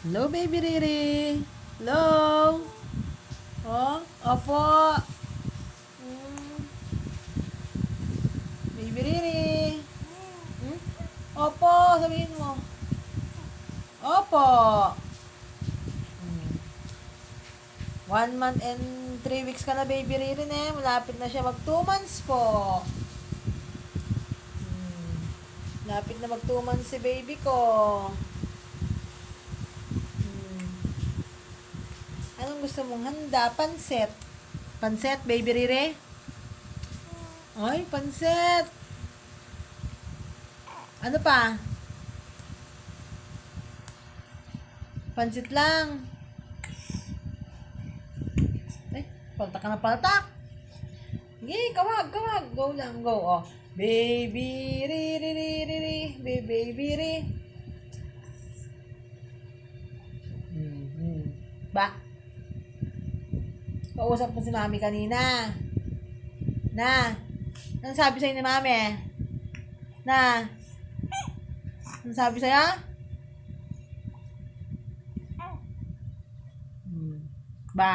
Hello, baby Riri. Hello. Oh, opo. Hmm, baby Riri. Hmm? Opo, sabihin mo. Opo. Hmm. 1 month and 3 weeks ka na, baby Riri na. Malapit na siya mag 2 months po. Hmm. Malapit na mag 2 months si baby ko. Hmm. Anong gusto mong handa? Pansit. Pansit, baby Riri? Ay, pansit. Ano pa? Pansit lang. Ay, paltak ka na paltak. Sige, kawag, kawag. Go lang, go. Oh. Baby, ri, ri, ri, ri, ri. Baby, ri. Mm-hmm. Ba? Kausap mo si mami kanina. Na? Anong sabi sa'yo ni mami? Na? Anong sabi sa'yo? Hmm. Ba?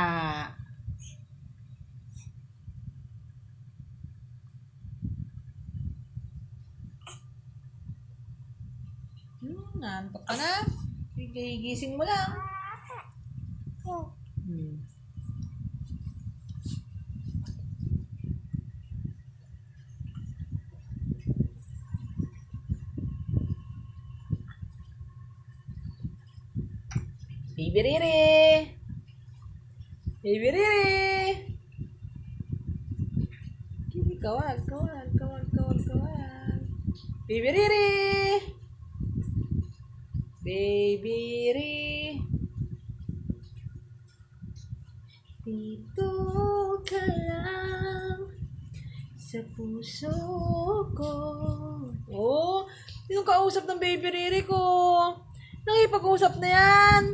Nantok ka na? Sige, gising mo lang. Hmm. Baby Riri! Baby Riri! Kini kawag, kawag, kawag, kawag, kawag. Baby Riri! Baby Riri! Dito ka lang sa puso ko. Oh, yung kausap ng baby Riri ko. Nakipag-usap na yan.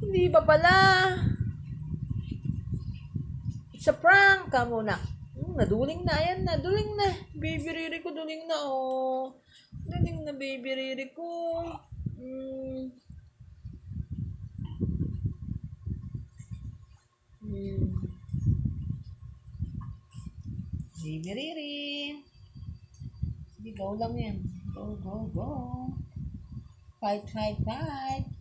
Hindi ba pala? It's a prank ka muna. Naduling na. Ayan na. Duling na. Baby Riri ko duling na. Oh. Duling na baby Riri ko. Mm. Mm. Baby Riri. Sige, go lang yan. Go, go, go. Fight, fight, fight.